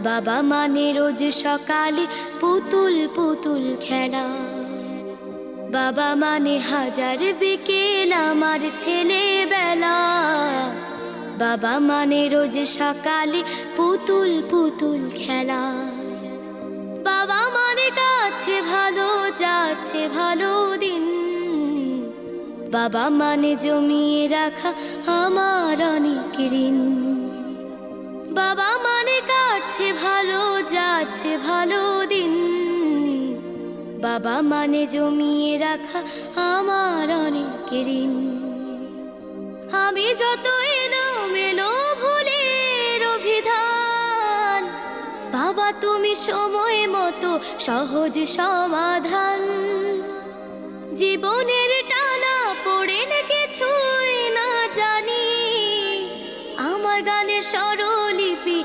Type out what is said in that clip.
বাবা মানে রোজ সকালে পুতুল পুতুল খেলা। বাবা মানে হাজার বিকেল আমার ছেলেবেলা। বাবা মানে রোজ সকালে পুতুল পুতুল খেলা। বাবা মানে কাছে ভালো যাচ্ছে ভালো দিন। বাবা মানে জমিয়ে রাখা আমার অনেক ঋণ। বাবা মানে কাটছে ভালো যাচ্ছে ভালো দিন। বাবা মানে জমিয়ে রাখা আমার অনেক ঋণ। আমি যত এলোমেলো ভুলের অভিধান, বাবা তুমি সময় মতো সহজ সমাধান। জীবনের